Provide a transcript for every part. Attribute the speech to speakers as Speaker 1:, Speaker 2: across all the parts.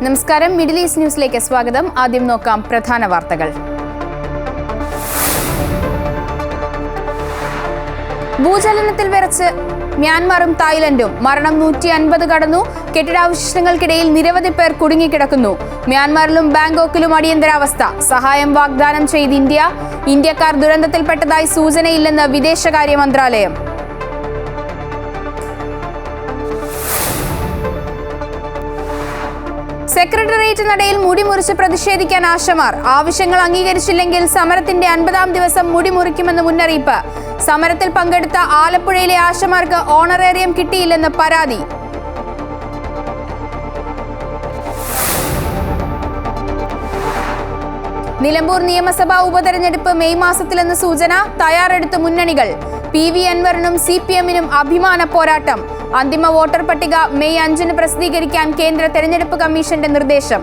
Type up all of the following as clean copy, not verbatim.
Speaker 1: നമസ്കാരം, middle east ന്യൂസിലേക്ക് സ്വാഗതം. ആദ്യം നോക്കാം പ്രധാന വാർത്തകൾ. ഭൂചലനത്തിൽ വിറച്ച് മ്യാൻമാറും തായ്ലൻഡും. മരണം 150 കടന്നു. കെട്ടിടാവശിഷ്ടങ്ങൾക്കിടയിൽ നിരവധി പേർ കുടുങ്ങിക്കിടക്കുന്നു. മ്യാൻമാറിലും ബാങ്കോക്കിലും അടിയന്തരാവസ്ഥ. സഹായം വാഗ്ദാനം ചെയ്ത് ഇന്ത്യക്കാർ ദുരന്തത്തിൽപ്പെട്ടതായി സൂചനയില്ലെന്ന് വിദേശകാര്യ മന്ത്രാലയം. സെക്രട്ടേറിയറ്റ് നടയിൽ മുടി മുറിച്ച് പ്രതിഷേധിക്കാൻ ആശമാർ. ആവശ്യങ്ങൾ അംഗീകരിച്ചില്ലെങ്കിൽ സമരത്തിന്റെ 50-ാം ദിവസം മുടി മുറിക്കുമെന്ന് മുന്നറിയിപ്പ്. സമരത്തിൽ പങ്കെടുത്ത ആലപ്പുഴയിലെ ആശമാർക്ക് ഓണറേറിയം കിട്ടിയില്ലെന്ന് പരാതി. നിലമ്പൂർ നിയമസഭാ ഉപതെരഞ്ഞെടുപ്പ് മെയ് മാസത്തിലെന്ന് സൂചന. തയ്യാറെടുത്ത മുന്നണികൾ. PV അൻവറിനും CPM-നും അഭിമാന പോരാട്ടം. അന്തിമ വോട്ടർ പട്ടിക മെയ് 5-ന് പ്രസിദ്ധീകരിക്കാൻ കേന്ദ്ര തെരഞ്ഞെടുപ്പ് കമ്മീഷന്റെ നിർദ്ദേശം.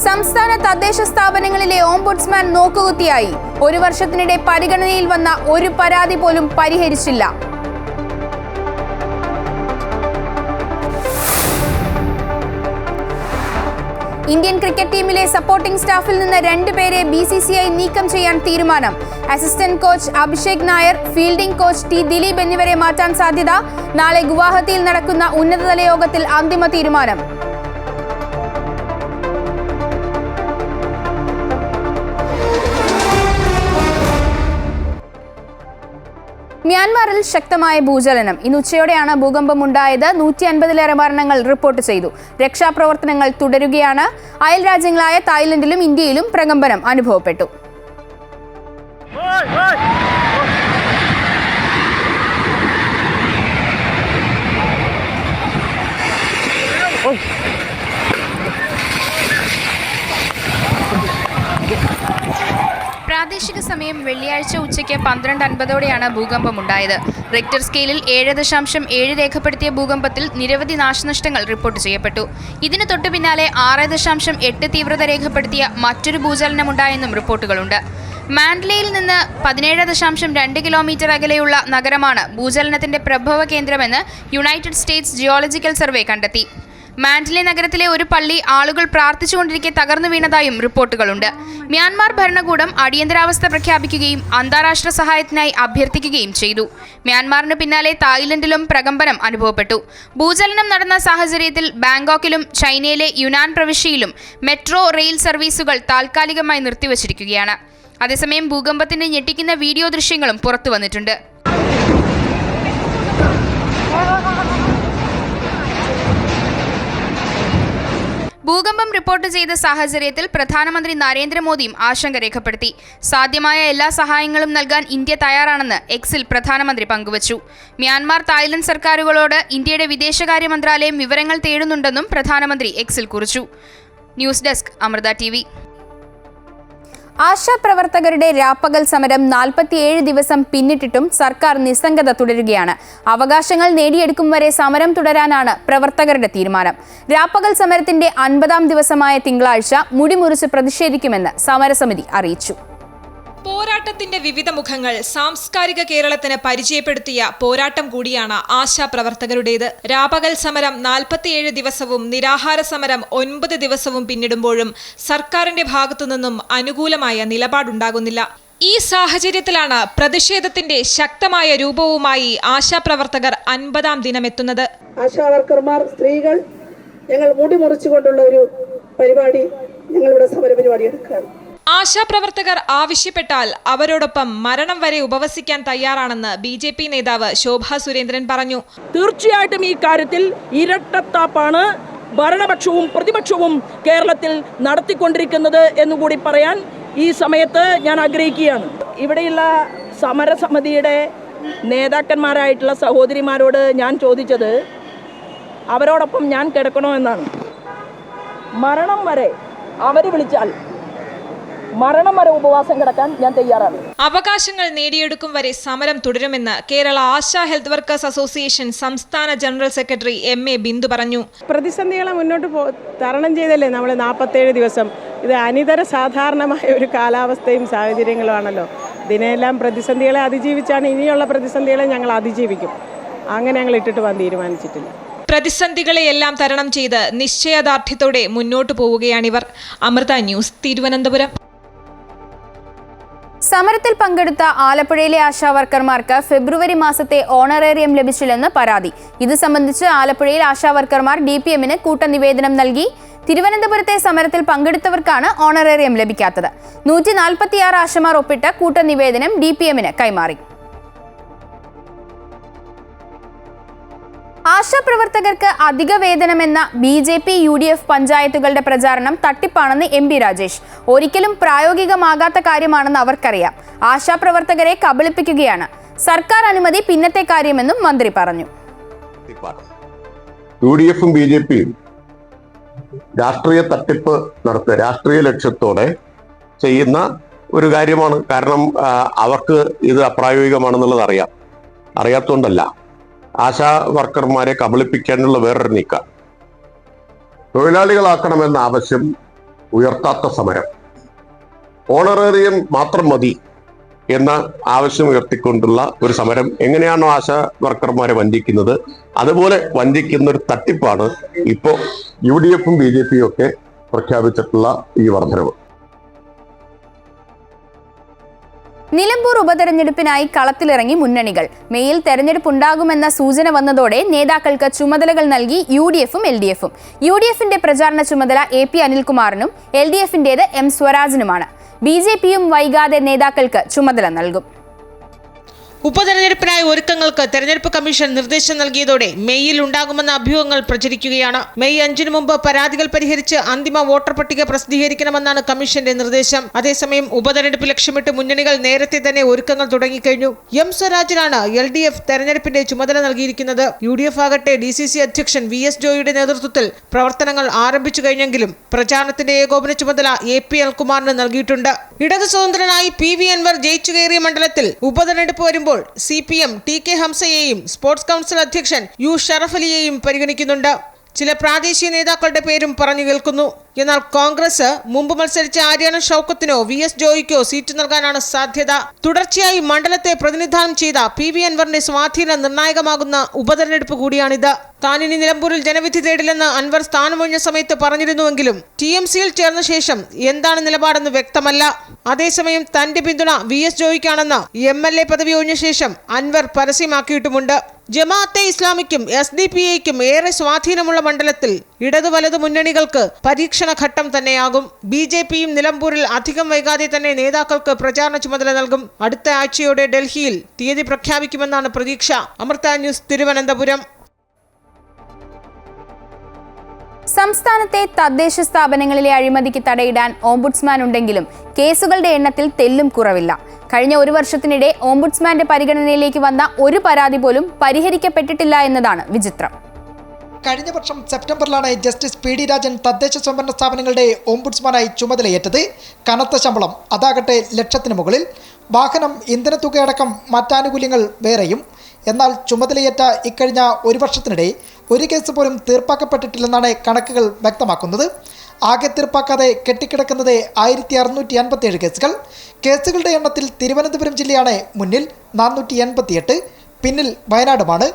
Speaker 1: സംസ്ഥാന തദ്ദേശ സ്ഥാപനങ്ങളിലെ ഓംബുഡ്സ്മാൻ നോക്കുകുത്തിയായി. 1 വർഷത്തിനിടെ പരിഗണനയിൽ വന്ന ഒരു പരാതി പോലും പരിഹരിച്ചില്ല. ഇന്ത്യൻ ക്രിക്കറ്റ് ടീമിലെ സപ്പോർട്ടിംഗ് സ്റ്റാഫിൽ നിന്ന് 2 പേരെ BCCI നീക്കം ചെയ്യാൻ തീരുമാനം. Assistant coach Abhishek Nair, fielding coach T Dileep എന്നിവരെ മാറ്റാൻ സാധ്യത. നാളെ ഗുവാഹത്തിയിൽ നടക്കുന്ന ഉന്നതതല യോഗത്തിൽ അന്തിമ തീരുമാനം. മ്യാൻമാറിൽ ശക്തമായ ഭൂചലനം. ഇന്ന് ഉച്ചയോടെയാണ് ഭൂകമ്പമുണ്ടായത്. 150-ലേറെ മരണങ്ങൾ റിപ്പോർട്ട് ചെയ്തു. രക്ഷാപ്രവർത്തനങ്ങൾ തുടരുകയാണ്. അയൽ രാജ്യങ്ങളായ തായ്ലൻഡിലും ഇന്ത്യയിലും പ്രകമ്പനം അനുഭവപ്പെട്ടു. പ്രാദേശിക സമയം വെള്ളിയാഴ്ച ഉച്ചയ്ക്ക് 12:50-ഓടെയാണ് ഭൂകമ്പമുണ്ടായത്. റിക്ടർ സ്കെയിലിൽ 7.7 രേഖപ്പെടുത്തിയ ഭൂകമ്പത്തിൽ നിരവധി നാശനഷ്ടങ്ങൾ റിപ്പോർട്ട് ചെയ്യപ്പെട്ടു. ഇതിന് തൊട്ടു പിന്നാലെ 6.8 തീവ്രത രേഖപ്പെടുത്തിയ മറ്റൊരു ഭൂചലനമുണ്ടായെന്നും റിപ്പോർട്ടുകളുണ്ട്. മാൻഡ്ലയിൽ നിന്ന് 17.2 കിലോമീറ്റർ അകലെയുള്ള നഗരമാണ് ഭൂചലനത്തിന്റെ പ്രഭവ കേന്ദ്രമെന്ന് യുണൈറ്റഡ് സ്റ്റേറ്റ്സ് ജിയോളജിക്കൽ സർവേ കണ്ടെത്തി. മാൻഡ്ലെ നഗരത്തിലെ ഒരു പള്ളി ആളുകൾ പ്രാർത്ഥിച്ചുകൊണ്ടിരിക്കെ തകർന്നു വീണതായും റിപ്പോർട്ടുകളുണ്ട്. മ്യാൻമാർ ഭരണകൂടം അടിയന്തരാവസ്ഥ പ്രഖ്യാപിക്കുകയും അന്താരാഷ്ട്ര സഹായത്തിനായി അഭ്യർത്ഥിക്കുകയും ചെയ്തു. മ്യാൻമാറിന് പിന്നാലെ തായ്ലൻഡിലും പ്രകമ്പനം അനുഭവപ്പെട്ടു. ഭൂചലനം നടന്ന സാഹചര്യത്തിൽ ബാങ്കോക്കിലും ചൈനയിലെ യുനാൻ പ്രവിശ്യയിലും മെട്രോ റെയിൽ സർവീസുകൾ താൽക്കാലികമായി നിർത്തിവച്ചിരിക്കുകയാണ്. അതേസമയം ഭൂകമ്പത്തിന്റെ ഞെട്ടിക്കുന്ന വീഡിയോ ദൃശ്യങ്ങളും പുറത്തു വന്നിട്ടുണ്ട്. ഭൂകമ്പം റിപ്പോർട്ട് ചെയ്ത സാഹചര്യത്തിൽ പ്രധാനമന്ത്രി നരേന്ദ്രമോദിയും ആശങ്ക രേഖപ്പെടുത്തി. സാധ്യമായ എല്ലാ സഹായങ്ങളും നൽകാൻ ഇന്ത്യ തയ്യാറാണെന്ന് എക്സിൽ പ്രധാനമന്ത്രി പങ്കുവച്ചു. മ്യാൻമാർ തായ്ലൻഡ് സർക്കാരുകളോട് ഇന്ത്യയുടെ വിദേശകാര്യ മന്ത്രാലയം വിവരങ്ങൾ തേടുന്നുണ്ടെന്നും പ്രധാനമന്ത്രി എക്സിൽ കുറിച്ചു. News desk Amrita TV. ആശാപ്രവർത്തകരുടെ രാപ്പകൽ സമരം 47 ദിവസം പിന്നിട്ടിട്ടും സർക്കാർ നിസ്സംഗത തുടരുകയാണ്. അവകാശങ്ങൾ നേടിയെടുക്കും വരെ സമരം തുടരാനാണ് പ്രവർത്തകരുടെ തീരുമാനം. രാപ്പകൽ സമരത്തിന്റെ 50-ാം ദിവസമായ തിങ്കളാഴ്ച മുടിമുറിച്ച് പ്രതിഷേധിക്കുമെന്ന് സമരസമിതി അറിയിച്ചു.
Speaker 2: പോരാട്ടത്തിന്റെ വിവിധ മുഖങ്ങൾ സാംസ്കാരിക കേരളത്തിന് പരിചയപ്പെടുത്തിയ പോരാട്ടം കൂടിയാണ് ആശാപ്രവർത്തകരുടേത്. രാപകൽ സമരം 47 ദിവസവും നിരാഹാര സമരം 9 ദിവസവും പിന്നിടുമ്പോഴും സർക്കാരിന്റെ ഭാഗത്തുനിന്നും അനുകൂലമായ നിലപാടുണ്ടാകുന്നില്ല. ഈ സാഹചര്യത്തിലാണ് പ്രതിഷേധത്തിന്റെ ശക്തമായ രൂപവുമായി ആശാപ്രവർത്തകർ 50-ാം ദിനമെത്തുന്നത്.
Speaker 3: ആശാവർക്കർമാർ, സ്ത്രീകൾ ഞങ്ങൾ മുടി മുറിച്ചുകൊണ്ടുള്ള ഒരു പരിപാടി, ഞങ്ങളുടെ സമരപരിപാടി എടുക്കുകയാണ്.
Speaker 2: ആശാപ്രവർത്തകർ ആവശ്യപ്പെട്ടാൽ അവരോടൊപ്പം മരണം വരെ ഉപവസിക്കാൻ തയ്യാറാണെന്ന് BJP നേതാവ് ശോഭാ സുരേന്ദ്രൻ പറഞ്ഞു.
Speaker 4: തീർച്ചയായിട്ടും ഈ കാര്യത്തിൽ ഇരട്ടത്താപ്പാണ് ഭരണപക്ഷവും പ്രതിപക്ഷവും കേരളത്തിൽ നടത്തിക്കൊണ്ടിരിക്കുന്നത് എന്നുകൂടി പറയാൻ ഈ സമയത്ത് ഞാൻ ആഗ്രഹിക്കുകയാണ്. ഇവിടെയുള്ള സമരസമിതിയുടെ നേതാക്കന്മാരായിട്ടുള്ള സഹോദരിമാരോട് ഞാൻ ചോദിച്ചത് അവരോടൊപ്പം ഞാൻ കിടക്കണോ എന്നാണ്. മരണം വരെ അവർ വിളിച്ചാൽ മരണം വരെ ഉപവാസം കിടക്കാൻ ഞാൻ തയ്യാറാണ്.
Speaker 2: അവകാശങ്ങൾ നേടിയെടുക്കും വരെ സമരം തുടരുമെന്ന് Kerala ASHA health workers association സംസ്ഥാന ജനറൽ സെക്രട്ടറി MA ബിന്ദു പറഞ്ഞു.
Speaker 5: പ്രതിസന്ധികളെ മുന്നോട്ട് തരണം ചെയ്തല്ലേ നമ്മൾ 47 ദിവസം. ഇത് അനിതര സാധാരണമായ ഒരു കാലാവസ്ഥയും സാഹചര്യങ്ങളുമാണല്ലോ. ഇതിനെല്ലാം പ്രതിസന്ധികളെ അതിജീവിച്ചാണ് ഇനിയുള്ള പ്രതിസന്ധികളെ ഞങ്ങൾ അതിജീവിക്കും. അങ്ങനെ ഞങ്ങൾ ഇട്ടിട്ട് പോകാൻ തീരുമാനിച്ചിട്ടില്ല.
Speaker 2: പ്രതിസന്ധികളെയെല്ലാം തരണം ചെയ്ത് നിശ്ചയദാർഢ്യത്തോടെ മുന്നോട്ടു പോവുകയാണിവർ. അമൃത ന്യൂസ്, തിരുവനന്തപുരം.
Speaker 1: സമരത്തിൽ പങ്കെടുത്ത ആലപ്പുഴയിലെ ആശാവർക്കർമാർക്ക് ഫെബ്രുവരി മാസത്തെ ഓണറേറിയം ലഭിച്ചില്ലെന്ന് പരാതി. ഇത് സംബന്ധിച്ച് ആലപ്പുഴയിൽ ആശാവർക്കർമാർ DPMന് കൂട്ടനിവേദനം നൽകി. തിരുവനന്തപുരത്തെ സമരത്തിൽ പങ്കെടുത്തവർക്കാണ് ഓണറേറിയം ലഭിക്കാത്തത്. 146 ആശമാർ ഒപ്പിട്ട കൂട്ടനിവേദനം DPMന് കൈമാറി. ആശാപ്രവർത്തകർക്ക് അധിക വേതനമെന്ന BJP UDF പഞ്ചായത്തുകളുടെ പ്രചാരണം തട്ടിപ്പാണെന്ന് MP രാജേഷ്. ഒരിക്കലും പ്രായോഗികമാകാത്ത കാര്യമാണെന്ന് അവർക്കറിയാം. ആശാപ്രവർത്തകരെ കബളിപ്പിക്കുകയാണ്. സർക്കാർ അനുമതി പിന്നത്തെ കാര്യമെന്നും മന്ത്രി പറഞ്ഞു.
Speaker 6: UDFും BJPയും രാഷ്ട്രീയ തട്ടിപ്പ് നടത്തുക, രാഷ്ട്രീയ ലക്ഷ്യത്തോടെ ചെയ്യുന്ന ഒരു കാര്യമാണ്. കാരണം അവർക്ക് ഇത് അപ്രായോഗികമാണെന്നുള്ളത് അറിയാത്തതുകൊണ്ടല്ല. ആശാ വർക്കർമാരെ കബളിപ്പിക്കാനുള്ള വേറൊരു നീക്കം. തൊഴിലാളികളാക്കണമെന്ന ആവശ്യം ഉയർത്താത്ത സമരം, ഓണറേറിയം മാത്രം മതി എന്ന ആവശ്യം ഉയർത്തിക്കൊണ്ടുള്ള ഒരു സമരം എങ്ങനെയാണോ ആശാ വർക്കർമാരെ വഞ്ചിക്കുന്നത്, അതുപോലെ വഞ്ചിക്കുന്ന ഒരു തട്ടിപ്പാണ് ഇപ്പോൾ UDFും BJPയും ഒക്കെ പ്രഖ്യാപിച്ചിട്ടുള്ള ഈ വർധനവ്.
Speaker 1: നിലമ്പൂർ ഉപതെരഞ്ഞെടുപ്പിനായി കളത്തിലിറങ്ങി മുന്നണികൾ. മെയിൽ തെരഞ്ഞെടുപ്പുണ്ടാകുമെന്ന സൂചന വന്നതോടെ നേതാക്കൾക്ക് ചുമതലകൾ നൽകി UDFും LDFും. UDFിന്റെ പ്രചാരണ ചുമതല AP അനിൽകുമാറിനും LDFിന്റേത് M സ്വരാജിനുമാണ്. BJPയും വൈകാതെ നേതാക്കൾക്ക് ചുമതല നൽകും.
Speaker 7: ഉപതെരഞ്ഞെടുപ്പിനായി ഒരുക്കങ്ങൾക്ക് തെരഞ്ഞെടുപ്പ് കമ്മീഷൻ നിർദ്ദേശം നൽകിയതോടെ മെയ്യിൽ ഉണ്ടാകുമെന്ന അഭ്യൂഹങ്ങൾ പ്രചരിക്കുകയാണ്. മെയ് 5 മുമ്പ് പരാതികൾ പരിഹരിച്ച് അന്തിമ വോട്ടർ പട്ടിക പ്രസിദ്ധീകരിക്കണമെന്നാണ് കമ്മീഷന്റെ നിർദ്ദേശം. അതേസമയം ഉപതെരഞ്ഞെടുപ്പ് ലക്ഷ്യമിട്ട് മുന്നണികൾ നേരത്തെ തന്നെ ഒരുക്കങ്ങൾ തുടങ്ങിക്കഴിഞ്ഞു. M സ്വരാജിനാണ് LDF തെരഞ്ഞെടുപ്പിന്റെ ചുമതല നൽകിയിരിക്കുന്നത്. UDF ആകട്ടെ DCC അധ്യക്ഷൻ VS ജോയിയുടെ നേതൃത്വത്തിൽ പ്രവർത്തനങ്ങൾ ആരംഭിച്ചു കഴിഞ്ഞെങ്കിലും പ്രചാരണത്തിന്റെ ഏകോപന ചുമതല AP അനിൽകുമാറിന് നൽകിയിട്ടുണ്ട്. ഇടത് സ്വതന്ത്രനായി PV അൻവർ ജയിച്ചു കയറിയ മണ്ഡലത്തിൽ ഉപതെരഞ്ഞെടുപ്പ് വരുമ്പോൾ CPM TK ഹംസയെയും സ്പോർട്സ് കൗൺസിൽ അധ്യക്ഷൻ U ഷറഫ് അലിയെയും പരിഗണിക്കുന്നുണ്ട്. ചില പ്രാദേശിക നേതാക്കളുടെ പേരും പറഞ്ഞു കേൾക്കുന്നു. എന്നാൽ കോൺഗ്രസ് മുമ്പ് മത്സരിച്ച ആര്യാണ ഷൗക്കത്തിനോ VS ജോയിക്കോ സീറ്റ് നൽകാനാണ് സാധ്യത. തുടർച്ചയായി മണ്ഡലത്തെ പ്രതിനിധാനം ചെയ്ത PV അൻവറിന്റെ സ്വാധീനം നിർണായകമാകുന്ന ഉപതെരഞ്ഞെടുപ്പ് കൂടിയാണിത്. താനിനി നിലമ്പൂരിൽ ജനവിധി തേടില്ലെന്ന് അൻവർ സ്ഥാനമൊഴിഞ്ഞ സമയത്ത് പറഞ്ഞിരുന്നുവെങ്കിലും TMCയിൽ ചേർന്ന ശേഷം എന്താണ് നിലപാടെന്ന് വ്യക്തമല്ല. അതേസമയം തന്റെ പിന്തുണ VS ജോയിക്കാണെന്ന് MLA പദവി ഒഴിഞ്ഞ ശേഷം അൻവർ പരസ്യമാക്കിയിട്ടുമുണ്ട്. ജമാഅത്തെ ഇസ്ലാമിക്കും SDPAയ്ക്കും ഏറെ സ്വാധീനമുള്ള മണ്ഡലത്തിൽ ഇടതു വലതു മുന്നണികൾക്ക് പരീക്ഷണ ഘട്ടം തന്നെയാകും. BJPയും നിലമ്പൂരിൽ അധികം വൈകാതെ തന്നെ നേതാക്കൾക്ക് പ്രചാരണ ചുമതല നൽകും. അടുത്ത ആഴ്ചയോടെ ഡൽഹിയിൽ തീയതി പ്രഖ്യാപിക്കുമെന്നാണ് പ്രതീക്ഷ. അമൃത ന്യൂസ്, തിരുവനന്തപുരം.
Speaker 1: സംസ്ഥാനത്തെ തദ്ദേശ സ്ഥാപനങ്ങളിലെ അഴിമതിക്ക് തടയിടാൻ ഓംബുഡ്സ്മാൻ ഉണ്ടെങ്കിലും കേസുകളുടെ എണ്ണത്തിൽ തെല്ലും കുറവില്ല. കഴിഞ്ഞ ഒരു വർഷത്തിനിടെ ഓംബുഡ്സ്മാന്റെ പരിഗണനയിലേക്ക് വന്ന ഒരു പരാതി പോലും പരിഹരിക്കപ്പെട്ടിട്ടില്ല എന്നതാണ് വിചിത്രം.
Speaker 8: കഴിഞ്ഞ വർഷം സെപ്റ്റംബറിലാണ് ജസ്റ്റിസ് PD രാജൻ തദ്ദേശ സ്വയംഭരണ സ്ഥാപനങ്ങളുടെ ഓംബുഡ്സ്മാനായി ചുമതലയേറ്റത്. കനത്ത ശമ്പളം, അതാകട്ടെ ലക്ഷത്തിന് മുകളിൽ. വാഹനം, ഇന്ധനത്തുകയടക്കം മറ്റാനുകൂല്യങ്ങൾ വേറെയും. എന്നാൽ ചുമതലയേറ്റ ഇക്കഴിഞ്ഞ ഒരു വർഷത്തിനിടെ ഒരു കേസ് പോലും തീർപ്പാക്കപ്പെട്ടിട്ടില്ലെന്നാണ് കണക്കുകൾ വ്യക്തമാക്കുന്നത്. ആകെ തീർപ്പാക്കാതെ കെട്ടിക്കിടക്കുന്നത് 1657 കേസുകൾ. കേസുകളുടെ എണ്ണത്തിൽ തിരുവനന്തപുരം ജില്ലയാണ് മുന്നിൽ, 488. പിന്നിൽ വയനാടുമാണ്.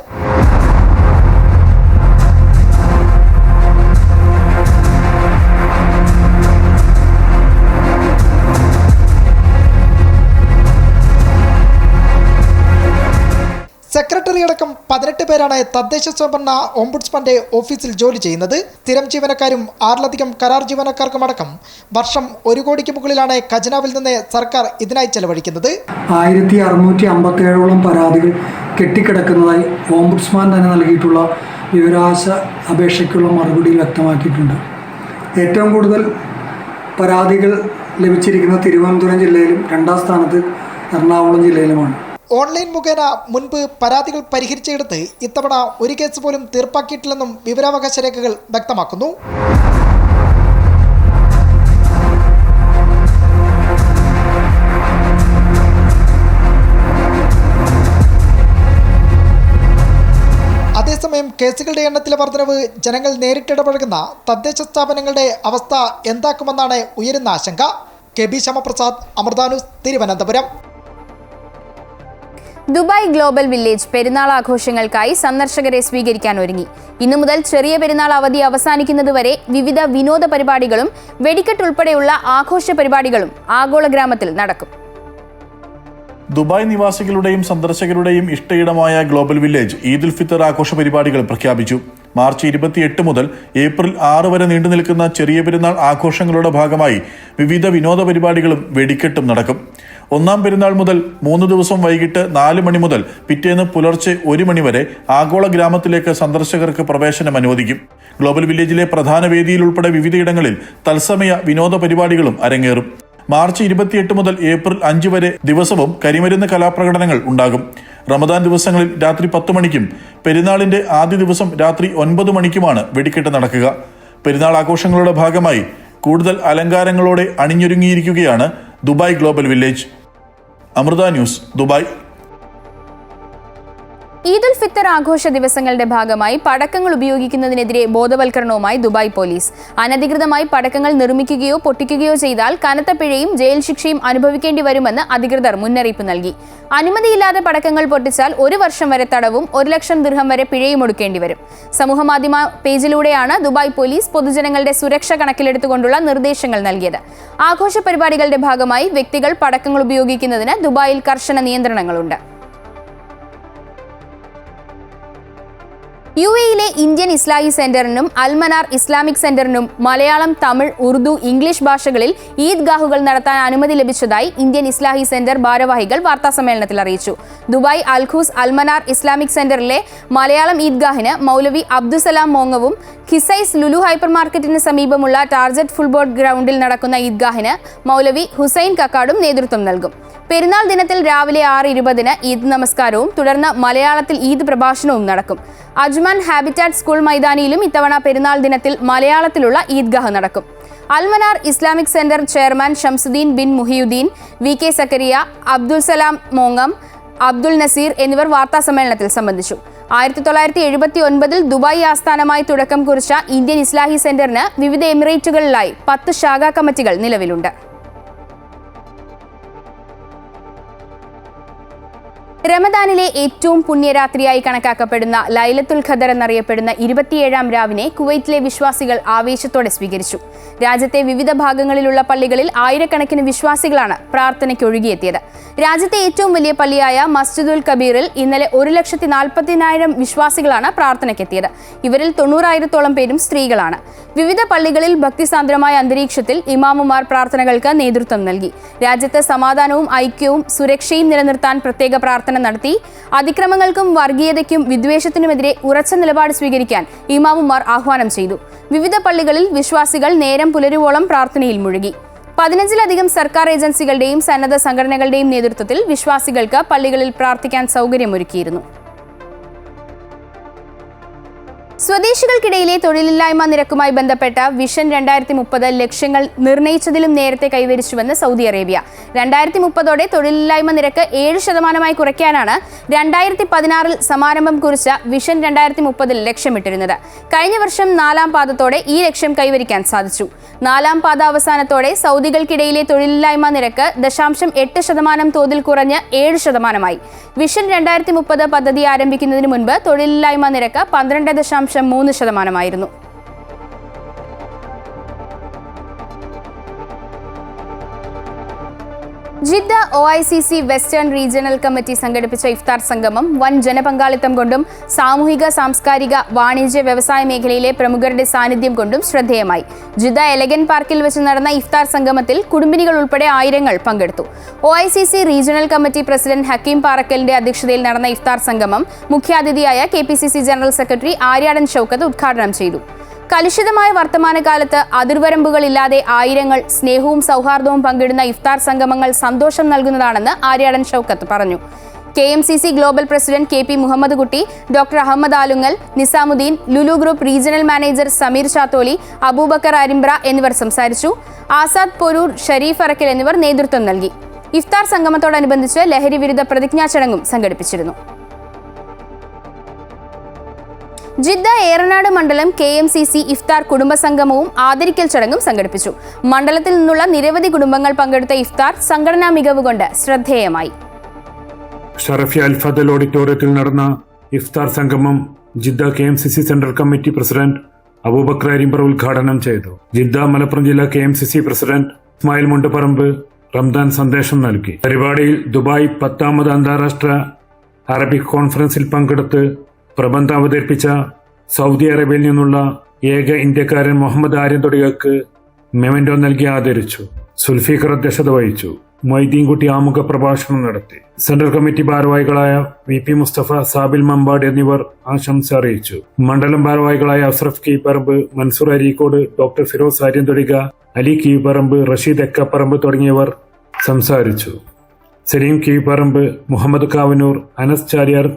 Speaker 8: സെക്രട്ടറി അടക്കം 18 പേരാണ് തദ്ദേശ സ്വയംഭരണ ഓംബുഡ്സ്മാന്റെ ഓഫീസിൽ ജോലി ചെയ്യുന്നത്. സ്ഥിരം ജീവനക്കാരും 6ലധികം കരാർ ജീവനക്കാർക്കുമടക്കം വർഷം 1 കോടിക്ക് മുകളിലാണ് ഖജനാവിൽ നിന്ന് സർക്കാർ ഇതിനായി ചെലവഴിക്കുന്നത്.
Speaker 9: 1657ഓളം പരാതികൾ കെട്ടിക്കിടക്കുന്നതായി ഓംബുഡ്സ്മാൻ തന്നെ നൽകിയിട്ടുള്ള വിവരാവകാശ അപേക്ഷയ്ക്കുള്ള മറുപടിയിൽ വ്യക്തമാക്കിയിട്ടുണ്ട്. ഏറ്റവും കൂടുതൽ പരാതികൾ ലഭിച്ചിരിക്കുന്നത് തിരുവനന്തപുരം ജില്ലയിലും 2ാം സ്ഥാനത്ത് എറണാകുളം ജില്ലയിലുമാണ്.
Speaker 8: ഓൺലൈൻ മുഖേന മുൻപ് പരാതികൾ പരിഹരിച്ചെടുത്ത് ഇത്തവണ ഒരു കേസ് പോലും തീർപ്പാക്കിയിട്ടില്ലെന്നും വിവരാവകാശ രേഖകൾ വ്യക്തമാക്കുന്നു. അതേസമയം കേസുകളുടെ എണ്ണത്തിലെ വർധനവ് ജനങ്ങൾ നേരിട്ടിടപഴകുന്ന തദ്ദേശ സ്ഥാപനങ്ങളുടെ അവസ്ഥ എന്താക്കുമെന്നാണ് ഉയരുന്ന ആശങ്ക. KB Shyamaprasad, Amrita news, Thiruvananthapuram.
Speaker 1: Dubai global village Perunnal ആഘോഷങ്ങൾക്കായി സന്ദർശകരെ സ്വീകരിക്കാൻ ഒരുങ്ങി. ഇന്നു മുതൽ ചെറിയ പെരുന്നാൾ അവധി അവസാനിക്കുന്നതുവരെ വിവിധ വിനോദ പരിപാടികളും വെടിക്കെട്ട് ഉൾപ്പെടെയുള്ള ആഘോഷ പരിപാടികളും ആഗോള ഗ്രാമത്തിൽ നടക്കും.
Speaker 10: ദുബായ് നിവാസികളുടെയും സന്ദർശകരുടെയും ഇഷ്ടയിടമായ ഗ്ലോബൽ വില്ലേജ് ഈദുൽ ഫിത്തർ ആഘോഷ പരിപാടികൾ പ്രഖ്യാപിച്ചു. മാർച്ച് 28 മുതൽ ഏപ്രിൽ 6 വരെ നീണ്ടു നിൽക്കുന്ന ചെറിയ പെരുന്നാൾ ആഘോഷങ്ങളുടെ ഭാഗമായി വിവിധ വിനോദ പരിപാടികളും വെടിക്കെട്ടും നടക്കും. ഒന്നാം പെരുന്നാൾ മുതൽ 3 ദിവസം വൈകിട്ട് 4 മണി മുതൽ പിറ്റേന്ന് പുലർച്ചെ 1 മണി വരെ ആഗോള ഗ്രാമത്തിലേക്ക് സന്ദർശകർക്ക് പ്രവേശനം അനുവദിക്കും. ഗ്ലോബൽ വില്ലേജിലെ പ്രധാന വേദിയിൽ ഉൾപ്പെടെ വിവിധയിടങ്ങളിൽ തത്സമയ വിനോദ പരിപാടികളും അരങ്ങേറും. മാർച്ച് 28 മുതൽ ഏപ്രിൽ 5 വരെ ദിവസവും കരിമരുന്ന് കലാപ്രകടനങ്ങൾ ഉണ്ടാകും. റമദാൻ ദിവസങ്ങളിൽ രാത്രി 10 മണിക്കും പെരുന്നാളിന്റെ ആദ്യ ദിവസം രാത്രി 9 മണിക്കുമാണ് വെടിക്കെട്ട് നടക്കുക. പെരുന്നാൾ ആഘോഷങ്ങളുടെ ഭാഗമായി കൂടുതൽ അലങ്കാരങ്ങളോടെ അണിഞ്ഞൊരുങ്ങിയിരിക്കുകയാണ് Dubai global village. Amrita news, Dubai.
Speaker 1: Eidul Fitr ആഘോഷ ദിവസങ്ങളുടെ ഭാഗമായി പടക്കങ്ങൾ ഉപയോഗിക്കുന്നതിനെതിരെ ബോധവൽക്കരണവുമായി ദുബായ് പോലീസ്. അനധികൃതമായി പടക്കങ്ങൾ നിർമ്മിക്കുകയോ പൊട്ടിക്കുകയോ ചെയ്താൽ കനത്ത പിഴയും ജയിൽ ശിക്ഷയും അനുഭവിക്കേണ്ടി വരുമെന്ന് അധികൃതർ മുന്നറിയിപ്പ് നൽകി. അനുമതിയില്ലാതെ പടക്കങ്ങൾ പൊട്ടിച്ചാൽ 1 വർഷം വരെ തടവും 1 ലക്ഷം ദിർഹം വരെ പിഴയും ഒടുക്കേണ്ടി വരും. സമൂഹമാധ്യമ പേജിലൂടെയാണ് ദുബായ് പോലീസ് പൊതുജനങ്ങളുടെ സുരക്ഷ കണക്കിലെടുത്തുകൊണ്ടുള്ള നിർദ്ദേശങ്ങൾ നൽകിയത്. ആഘോഷ പരിപാടികളുടെ ഭാഗമായി വ്യക്തികൾ പടക്കങ്ങൾ ഉപയോഗിക്കുന്നതിന് ദുബായിൽ കർശന നിയന്ത്രണങ്ങളുണ്ട്. UAE ഇന്ത്യൻ ഇസ്ലാഹി സെന്ററിനും അൽമനാർ ഇസ്ലാമിക് സെന്ററിനും മലയാളം, തമിഴ്, ഉറുദു, ഇംഗ്ലീഷ് ഭാഷകളിൽ ഈദ്ഗാഹുകൾ നടത്താൻ അനുമതി ലഭിച്ചതായി ഇന്ത്യൻ ഇസ്ലാഹി സെന്റർ ഭാരവാഹികൾ വാർത്താസമ്മേളനത്തിൽ അറിയിച്ചു. ദുബായ് അൽഖൂസ് അൽമനാർ ഇസ്ലാമിക് സെന്ററിലെ മലയാളം ഈദ്ഗാഹിന് മൗലവി അബ്ദുസലാം മോങ്ങവും ഖിസൈസ് ലുലു ഹൈപ്പർ മാർക്കറ്റിന് സമീപമുള്ള ടാർജറ്റ് ഫുട്ബോൾ ഗ്രൗണ്ടിൽ നടക്കുന്ന ഈദ്ഗാഹിന് മൗലവി ഹുസൈൻ കക്കാടും നേതൃത്വം നൽകും. പെരുന്നാൾ ദിനത്തിൽ രാവിലെ 6:20 ഈദ് നമസ്കാരവും തുടർന്ന് മലയാളത്തിൽ ഈദ് പ്രഭാഷണവും നടക്കും. അജ്മാൻ ഹാബിറ്റാറ്റ് സ്കൂൾ മൈതാനിയിലും ഇത്തവണ പെരുന്നാൾ ദിനത്തിൽ മലയാളത്തിലുള്ള ഈദ്ഗാഹ് നടക്കും. Almanar Islamic centre chairman Shamsuddin bin Muhiyuddin, VK Zakariya, Abdul Salam മോങ്ങം, അബ്ദുൽ നസീർ എന്നിവർ വാർത്താസമ്മേളനത്തിൽ സംബന്ധിച്ചു. 1979 ദുബായ് ആസ്ഥാനമായി തുടക്കം കുറിച്ച ഇന്ത്യൻ ഇസ്ലാഹി സെന്ററിന് വിവിധ എമിറേറ്റുകളിലായി 10 ശാഖാ കമ്മിറ്റികൾ നിലവിലുണ്ട്. റമദാനിലെ ഏറ്റവും പുണ്യരാത്രിയായി കണക്കാക്കപ്പെടുന്ന ലൈലത്തുൽ ഖദർ എന്നറിയപ്പെടുന്ന 27ാം രാവിനെ കുവൈറ്റിലെ വിശ്വാസികൾ ആവേശത്തോടെ സ്വീകരിച്ചു. രാജ്യത്തെ വിവിധ ഭാഗങ്ങളിലുള്ള പള്ളികളിൽ ആയിരക്കണക്കിന് വിശ്വാസികളാണ് പ്രാർത്ഥനയ്ക്ക് ഒഴുകിയെത്തിയത്. രാജ്യത്തെ ഏറ്റവും വലിയ പള്ളിയായ മസ്ജിദുൽ കബീറിൽ ഇന്നലെ 1,40,000 വിശ്വാസികളാണ് പ്രാർത്ഥനയ്ക്കെത്തിയത്. ഇവരിൽ 90,000-ഓളം പേരും സ്ത്രീകളാണ്. വിവിധ പള്ളികളിൽ ഭക്തിസാന്ദ്രമായ അന്തരീക്ഷത്തിൽ ഇമാമുമാർ പ്രാർത്ഥനകൾക്ക് നേതൃത്വം നൽകി. രാജ്യത്ത് സമാധാനവും ഐക്യവും സുരക്ഷയും നിലനിർത്താൻ പ്രത്യേക പ്രാർത്ഥന നടത്തി. അതിക്രമങ്ങൾക്കും വർഗീയതയ്ക്കും വിദ്വേഷത്തിനുമെതിരെ ഉറച്ച നിലപാട് സ്വീകരിക്കാൻ ഇമാമുമാർ ആഹ്വാനം ചെയ്തു. വിവിധ പള്ളികളിൽ വിശ്വാസികൾ നേരം പുലരുവോളം പ്രാർത്ഥനയിൽ മുഴുകി. 15-ലധികം സർക്കാർ ഏജൻസികളുടെയും സന്നദ്ധ സംഘടനകളുടെയും നേതൃത്വത്തിൽ വിശ്വാസികൾക്ക് പള്ളികളിൽ പ്രാർത്ഥിക്കാൻ സൗകര്യമൊരുക്കിയിരുന്നു. സ്വദേശികൾക്കിടയിലെ തൊഴിലില്ലായ്മ നിരക്കുമായി ബന്ധപ്പെട്ട വിഷൻ 2030 ലക്ഷ്യങ്ങൾ നിർണയിച്ചതിലും നേരത്തെ കൈവരിച്ചുവെന്ന് സൗദി അറേബ്യ. 2030ഓടെ തൊഴിലില്ലായ്മ നിരക്ക് 7% കുറയ്ക്കാനാണ് 2016 സമാരംഭം കുറിച്ച വിഷൻ 2030 ലക്ഷ്യമിട്ടിരുന്നത്. കഴിഞ്ഞ വർഷം 4ാം പാദത്തോടെ ഈ ലക്ഷ്യം കൈവരിക്കാൻ സാധിച്ചു. 4ാം പാദ അവസാനത്തോടെ സൗദികൾക്കിടയിലെ തൊഴിലില്ലായ്മ നിരക്ക് 0.8% തോതിൽ കുറഞ്ഞ് 7%. വിഷൻ 2030 പദ്ധതി ആരംഭിക്കുന്നതിന് മുൻപ് തൊഴിലില്ലായ്മ നിരക്ക് 12.3%. Jeddah OICC western regional committee സംഘടിപ്പിച്ച ഇഫ്താർ സംഗമം വൻ ജനപങ്കാളിത്തം കൊണ്ടും സാമൂഹിക, സാംസ്കാരിക, വാണിജ്യ, വ്യവസായ മേഖലയിലെ പ്രമുഖരുടെ സാന്നിധ്യം കൊണ്ടും ശ്രദ്ധേയമായി. ജിദ്ദ എലഗൻ പാർക്കിൽ വെച്ച് നടന്ന ഇഫ്താർ സംഗമത്തിൽ കുടുംബിനികൾ ഉൾപ്പെടെ ആയിരങ്ങൾ പങ്കെടുത്തു. OICC regional committee president Hakeem പാറക്കലിന്റെ അധ്യക്ഷതയിൽ നടന്ന ഇഫ്താർ സംഗമം മുഖ്യാതിഥിയായ KPCC general secretary Aryadan Shoukath ഉദ്ഘാടനം ചെയ്തു. കലുഷിതമായ വർത്തമാനകാലത്ത് അതിർവരമ്പുകളില്ലാതെ ആയിരങ്ങൾ സ്നേഹവും സൗഹാർദ്ദവും പങ്കിടുന്ന ഇഫ്താർ സംഗമങ്ങൾ സന്തോഷം നൽകുന്നതാണെന്ന് ആര്യാടൻ ഷൗക്കത്ത് പറഞ്ഞു. KMCC global president KP Muhammad Kutty, doctor Ahammed Alungal, Nizamuddin, Lulu group regional manager Sameer Chatholi, Abubakar Arimbra എന്നിവർ സംസാരിച്ചു. ആസാദ് പൊരൂർ, ഷരീഫ് അറക്കൽ എന്നിവർ നേതൃത്വം നൽകി. ഇഫ്താർ സംഗമത്തോടനുബന്ധിച്ച് ലഹരി വിരുദ്ധ പ്രതിജ്ഞാ ചടങ്ങും സംഘടിപ്പിച്ചിരുന്നു. ജിദ്ദ ഏറനാട് മണ്ഡലം KMCC ഇഫ്താർ കുടുംബസംഗമവും ആദരിക്കൽ ചടങ്ങും സംഘടിപ്പിച്ചു. മണ്ഡലത്തിൽ നിന്നുള്ള നിരവധി കുടുംബങ്ങൾ പങ്കെടുത്ത ഇഫ്താർ സംഘടനാ മികവ് കൊണ്ട് ശ്രദ്ധേയമായി.
Speaker 11: ഷറഫി അൽ ഫദൽ ഓഡിറ്റോറിയത്തിൽ നടന്ന ഇഫ്താർ സംഗമം Jeddah KMCC central committee president Abubakar Arimbra ഉദ്ഘാടനം ചെയ്തു. ജിദ്ദ മലപ്പുറം ജില്ലാ KMCC പ്രസിഡന്റ് ഇസ്മായിൽ മുണ്ടപ്പറമ്പ് റംദാൻ സന്ദേശം നൽകി. പരിപാടിയിൽ ദുബായ് 10ാമത് അന്താരാഷ്ട്ര അറബിക് കോൺഫറൻസിൽ പങ്കെടുത്ത് പ്രബന്ധം അവതരിപ്പിച്ച സൗദി അറേബ്യയിൽ നിന്നുള്ള ഏക ഇന്ത്യക്കാരൻ മുഹമ്മദ് ആര്യൻ തൊടികൾക്ക് മെമന്റോ നൽകി ആദരിച്ചു. സുൽഫീഖർ അധ്യക്ഷത വഹിച്ചു. മൊയ്തീൻകുട്ടി ആമുഖ പ്രഭാഷണം നടത്തി. സെൻട്രൽ കമ്മിറ്റി ഭാരവാഹികളായ VP മുസ്തഫ, സാബിൽ മമ്പാട് എന്നിവർ ആശംസ അറിയിച്ചു. മണ്ഡലം ഭാരവാഹികളായ അഷ്റഫ് കീപ്പറമ്പ്, മൻസൂർ അരീക്കോട്, ഡോക്ടർ ഫിറോസ് ആര്യൻ തൊടിക, അലി കീപ്പറമ്പ്, റഷീദ് എക്കപ്പറമ്പ് തുടങ്ങിയവർ സംസാരിച്ചു. സലീം കീപ്പറമ്പ്, മുഹമ്മദ് കാവനൂർ, അനസ് ചാലിയാർ,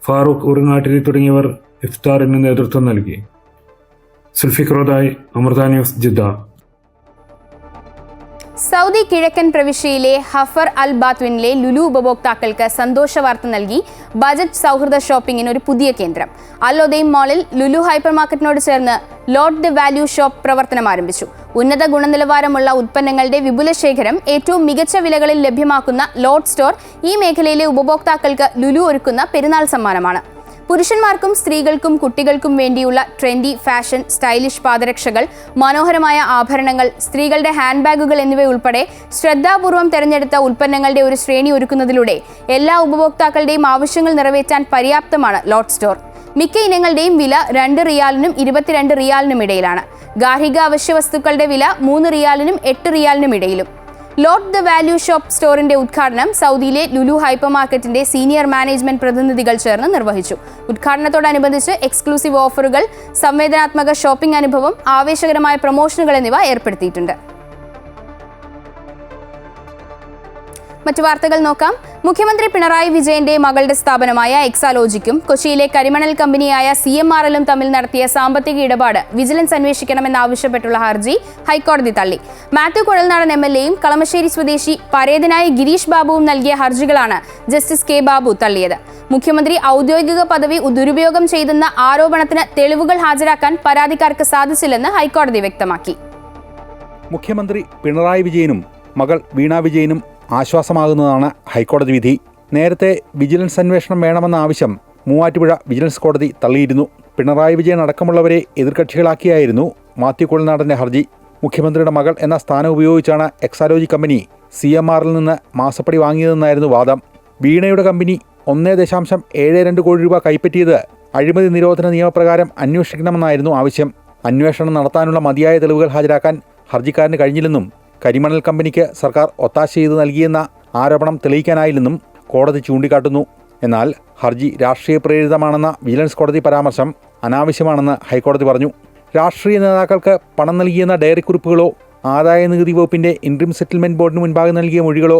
Speaker 11: ഫാറൂഖ് ഉറുങ്ങാട്ടിരി തുടങ്ങിയവർ ഇഫ്താറിന് നേതൃത്വം നൽകി. സുൽഫിഖറോദായി, അമൃത ന്യൂസ്, ജിദ്ദ.
Speaker 1: സൗദി കിഴക്കൻ പ്രവിശ്യയിലെ ഹഫർ അൽ ബാത്വിനിലെ ലുലു ഉപഭോക്താക്കൾക്ക് സന്തോഷ വാർത്ത നൽകി ബജറ്റ് സൗഹൃദ ഷോപ്പിംഗിന് ഒരു പുതിയ കേന്ദ്രം. അൽ ഒദൈം മാളിൽ ലുലു ഹൈപ്പർ മാർക്കറ്റിനോട് ചേർന്ന് ലോട്ട് ദ വാല്യൂ ഷോപ്പ് പ്രവർത്തനം ആരംഭിച്ചു. ഉന്നത ഗുണനിലവാരമുള്ള ഉൽപ്പന്നങ്ങളുടെ വിപുല ശേഖരം ഏറ്റവും മികച്ച വിലകളിൽ ലഭ്യമാക്കുന്ന ലോട്ട് സ്റ്റോർ ഈ മേഖലയിലെ ഉപഭോക്താക്കൾക്ക് ലുലു ഒരുക്കുന്ന പെരുന്നാൾ സമ്മാനമാണ്. പുരുഷന്മാർക്കും സ്ത്രീകൾക്കും കുട്ടികൾക്കും വേണ്ടിയുള്ള ട്രെൻഡി ഫാഷൻ, സ്റ്റൈലിഷ് പാദരക്ഷകൾ, മനോഹരമായ ആഭരണങ്ങൾ, സ്ത്രീകളുടെ ഹാൻഡ് ബാഗുകൾ എന്നിവയുൾപ്പെടെ ശ്രദ്ധാപൂർവം തെരഞ്ഞെടുത്ത ഉൽപ്പന്നങ്ങളുടെ ഒരു ശ്രേണി ഒരുക്കുന്നതിലൂടെ എല്ലാ ഉപഭോക്താക്കളുടെയും ആവശ്യങ്ങൾ നിറവേറ്റാൻ പര്യാപ്തമാണ് ലോട്ട് സ്റ്റോർ. മിക്ക ഇനങ്ങളുടെയും വില 2 റിയാലിനും 22 റിയാലിനും ഇടയിലാണ്. ഗാർഹിക അവശ്യ വസ്തുക്കളുടെ വില 3 റിയാലിനും 8 റിയാലിനും ഇടയിലും. ലോട്ട് ദ വാല്യൂ ഷോപ്പ് സ്റ്റോറിന്റെ ഉദ്ഘാടനം സൗദിയിലെ ലുലു ഹൈപ്പർ മാർക്കറ്റിന്റെ സീനിയർ മാനേജ്മെന്റ് പ്രതിനിധികൾ ചേർന്ന് നിർവഹിച്ചു. ഉദ്ഘാടനത്തോടനുബന്ധിച്ച് എക്സ്ക്ലൂസീവ് ഓഫറുകൾ, സംവേദനാത്മക ഷോപ്പിംഗ് അനുഭവം, ആവേശകരമായ പ്രൊമോഷനുകൾ എന്നിവ ഏർപ്പെടുത്തിയിട്ടുണ്ട്. മറ്റു വാർത്തകൾ നോക്കാം. മുഖ്യമന്ത്രി പിണറായി വിജയന്റെ മകളുടെ സ്ഥാപനമായ എക്സാലോജിക്കും കൊച്ചിയിലെ കരിമണൽ കമ്പനിയായ CMRL തമ്മിൽ നടത്തിയ സാമ്പത്തിക ഇടപാട് വിജിലൻസ് അന്വേഷിക്കണമെന്നാവശ്യപ്പെട്ടുള്ള ഹർജി ഹൈക്കോടതി തള്ളി. മാത്യു കുഴൽനാടൻ MLAയും കളമശ്ശേരി സ്വദേശി പരേതനായ ഗിരീഷ് ബാബുവും നൽകിയ ഹർജികളാണ് ജസ്റ്റിസ് K. ബാബു തള്ളിയത്. മുഖ്യമന്ത്രി ഔദ്യോഗിക പദവി ദുരുപയോഗം ചെയ്തെന്ന ആരോപണത്തിന് തെളിവുകൾ ഹാജരാക്കാൻ പരാതിക്കാർക്ക് സാധിച്ചില്ലെന്ന് ഹൈക്കോടതി വ്യക്തമാക്കി.
Speaker 12: മുഖ്യമന്ത്രി പിണറായി വിജയനും മകൾ വീണ വിജയനും ആശ്വാസമാകുന്നതാണ് ഹൈക്കോടതി വിധി. നേരത്തെ വിജിലൻസ് അന്വേഷണം വേണമെന്ന ആവശ്യം മൂവാറ്റുപുഴ വിജിലൻസ് കോടതി തള്ളിയിരുന്നു. പിണറായി വിജയൻ അടക്കമുള്ളവരെ എതിർകക്ഷികളാക്കിയായിരുന്നു മാത്യു കുഴൽനാടൻ്റെ ഹർജി. മുഖ്യമന്ത്രിയുടെ മകൾ എന്ന സ്ഥാനം ഉപയോഗിച്ചാണ് എക്സാലോജി കമ്പനി CMRL നിന്ന് മാസപ്പടി വാങ്ങിയതെന്നായിരുന്നു വാദം. വീണയുടെ കമ്പനി 1.72 കോടി രൂപ കൈപ്പറ്റിയത് അഴിമതി നിരോധന നിയമപ്രകാരം അന്വേഷിക്കണമെന്നായിരുന്നു ആവശ്യം. അന്വേഷണം നടത്താനുള്ള മതിയായ തെളിവുകൾ ഹാജരാക്കാൻ ഹർജിക്കാരന് കഴിഞ്ഞില്ലെന്നും കരിമണൽ കമ്പനിക്ക് സർക്കാർ ഒത്താശ ചെയ്ത് നൽകിയെന്ന ആരോപണം തെളിയിക്കാനായില്ലെന്നും കോടതി ചൂണ്ടിക്കാട്ടുന്നു. എന്നാൽ ഹർജി രാഷ്ട്രീയ പ്രേരിതമാണെന്ന വിജിലൻസ് കോടതി പരാമർശം അനാവശ്യമാണെന്ന് ഹൈക്കോടതി പറഞ്ഞു. രാഷ്ട്രീയ നേതാക്കൾക്ക് പണം നൽകിയെന്ന ഡയറി കുറിപ്പുകളോ ആദായ നികുതി വകുപ്പിന്റെ ഇൻട്രീം സെറ്റിൽമെന്റ് ബോർഡിന് മുൻപാകെ നൽകിയ മൊഴികളോ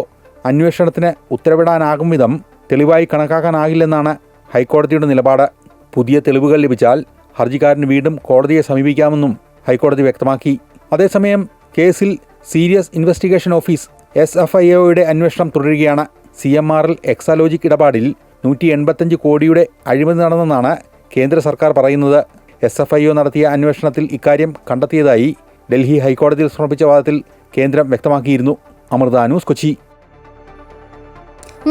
Speaker 12: അന്വേഷണത്തിന് ഉത്തരവിടാനാകും വിധം തെളിവായി കണക്കാക്കാനാകില്ലെന്നാണ് ഹൈക്കോടതിയുടെ നിലപാട്. പുതിയ തെളിവുകൾ ലഭിച്ചാൽ ഹർജിക്കാരന് വീണ്ടും കോടതിയെ സമീപിക്കാമെന്നും ഹൈക്കോടതി വ്യക്തമാക്കി. അതേസമയം കേസിൽ സീരിയസ് ഇൻവെസ്റ്റിഗേഷൻ ഓഫീസ് SFIOയുടെ അന്വേഷണം തുടരുകയാണ്. CMRL എക്സാലോജിക് ഇടപാടിൽ 185 കോടിയുടെ അഴിമതി നടന്നെന്നാണ് കേന്ദ്ര സർക്കാർ പറയുന്നത്. SFIO നടത്തിയ അന്വേഷണത്തിൽ ഇക്കാര്യം കണ്ടെത്തിയതായി ഡൽഹി ഹൈക്കോടതിയിൽ സമർപ്പിച്ച വാദത്തിൽ കേന്ദ്രം വ്യക്തമാക്കിയിരുന്നു. അമൃത ന്യൂസ്, കൊച്ചി.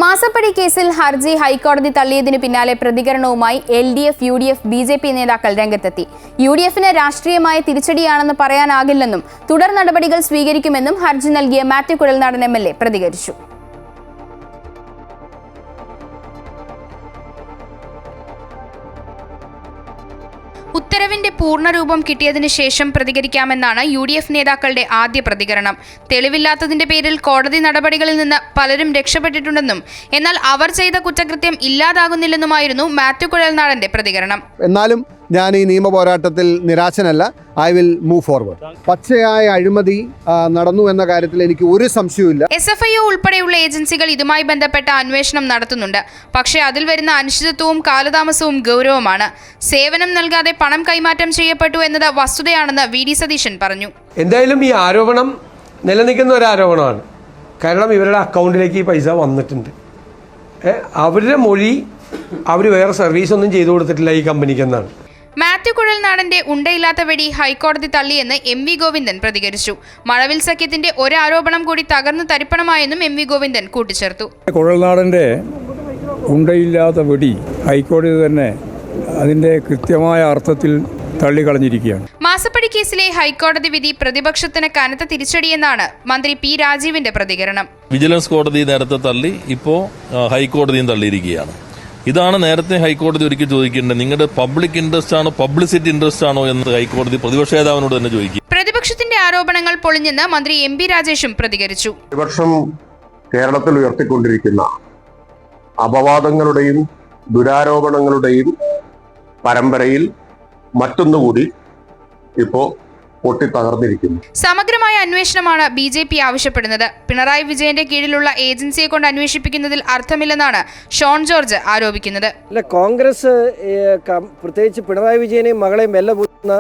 Speaker 1: മാസപ്പടി കേസിൽ ഹർജി ഹൈക്കോടതി തള്ളിയതിനു പിന്നാലെ പ്രതികരണവുമായി LDF, UDF, BJP നേതാക്കൾ രംഗത്തെത്തി. UDFന് രാഷ്ട്രീയമായ തിരിച്ചടിയാണെന്ന് പറയാനാകില്ലെന്നും തുടർ നടപടികൾ സ്വീകരിക്കുമെന്നും ഹർജി നൽകിയ മാത്യു കുഴൽനാടൻ MLA പ്രതികരിച്ചു. ഉത്തരവിന്റെ പൂർണ്ണരൂപം കിട്ടിയതിനു ശേഷം പ്രതികരിക്കാമെന്നാണ് UDF നേതാക്കളുടെ ആദ്യ പ്രതികരണം. തെളിവില്ലാത്തതിന്റെ പേരിൽ കോടതി നടപടികളിൽ നിന്ന് പലരും രക്ഷപ്പെട്ടിട്ടുണ്ടെന്നും എന്നാൽ അവർ ചെയ്ത കുറ്റകൃത്യം ഇല്ലാതാകുന്നില്ലെന്നുമായിരുന്നു മാത്യു കുഴൽനാടന്റെ പ്രതികരണം.
Speaker 13: എന്നാലും ഞാൻ ഈ നിയമ പോരാട്ടത്തിൽ നിരാശനല്ല. I will move forward. പച്ചയായ അഴിമതി നടന്നു എന്ന കാര്യത്തിൽ എനിക്ക് ഒരു സംശയവുമില്ല.
Speaker 1: SFIO ഉൾപ്പെടെയുള്ള ഏജൻസികൾ ഇതുമായി ബന്ധപ്പെട്ട അന്വേഷണം നടത്തുന്നുണ്ട്. പക്ഷേ അതിൽ വരുന്ന അനിശ്ചിതത്വവും കാലതാമസവും ഗൗരവമാണ്. സേവനം നൽകാതെ പണം കൈമാറ്റം ചെയ്യപ്പെട്ടു എന്നത് വസ്തുതയാണെന്ന് VD സതീശൻ പറഞ്ഞു.
Speaker 14: എന്തായാലും ഈ ആരോപണം നിലനിൽക്കുന്ന ഒരു ആരോപണമാണ്. കാരണം ഇവരുടെ അക്കൗണ്ടിലേക്ക് ഈ പൈസ വന്നിട്ടുണ്ട്. അവരുടെ മൊഴി അവർ വേറെ സർവീസ് ഒന്നും ചെയ്തു കൊടുത്തിട്ടില്ല ഈ കമ്പനിക്ക് എന്നാണ്.
Speaker 1: മാത്യു കുഴൽനാടന്റെ ഉണ്ടയില്ലാത്ത വെടി ഹൈക്കോടതി തള്ളിയെന്ന് MV ഗോവിന്ദൻ പ്രതികരിച്ചു. മഴവിൽ സഖ്യത്തിന്റെ ഒരാരോപണം കൂടി തകർന്നു തരിപ്പണമായെന്നും MV ഗോവിന്ദൻ കൂട്ടിച്ചേർത്തു.
Speaker 15: കുഴൽനാടന്റെ ഉണ്ടയില്ലാത്ത വെടി ഹൈക്കോടതി തന്നെ അതിന്റെ കൃത്യമായ അർത്ഥത്തിൽ തള്ളിക്കളഞ്ഞിരിക്കുകയാണ്.
Speaker 1: മാസപ്പടി കേസിലെ ഹൈക്കോടതി വിധി പ്രതിപക്ഷത്തിന് കനത്ത തിരിച്ചടിയെന്നാണ് മന്ത്രി P രാജീവിന്റെ പ്രതികരണം.
Speaker 16: വിജിലൻസ് കോടതി നേരത്തെ തള്ളി, ഇപ്പോൾ ഹൈക്കോടതിയും തള്ളിയിരിക്കുകയാണ്. ഇതാണ് നേരത്തെ ഹൈക്കോടതി ഒരിക്കൽ ചോദിക്കേണ്ടത്. നിങ്ങളുടെ പബ്ലിക് ഇൻട്രസ്റ്റ് ആണോ പബ്ലിസിറ്റി ഇൻട്രസ്റ്റ് ആണോ എന്ന് ഹൈക്കോടതി പ്രതിപക്ഷ നേതാവിനോട് തന്നെ ചോദിക്കും.
Speaker 1: പ്രതിപക്ഷത്തിന്റെ ആരോപണങ്ങൾ പൊളിഞ്ഞെന്ന് മന്ത്രി MP രാജേഷും പ്രതികരിച്ചു.
Speaker 6: പ്രതിപക്ഷം കേരളത്തിൽ ഉയർത്തിക്കൊണ്ടിരിക്കുന്ന അപവാദങ്ങളുടെയും ദുരാരോപണങ്ങളുടെയും പരമ്പരയിൽ മറ്റൊന്നുകൂടി ഇപ്പോ പൊട്ടിത്തകർന്നിരിക്കുന്നു.
Speaker 1: സമഗ്രമായ അന്വേഷണമാണ് BJP ആവശ്യപ്പെടുന്നത്. പിണറായി വിജയന്റെ കീഴിലുള്ള ഏജൻസിയെ കൊണ്ട് അന്വേഷിപ്പിക്കുന്നതിൽ അർത്ഥമില്ലെന്നാണ് ഷോൺ ജോർജ് ആരോപിക്കുന്നത്.
Speaker 17: കോൺഗ്രസ് പ്രത്യേകിച്ച് പിണറായി വിജയനെയും മകളെയും വെല്ലപൂശുന്ന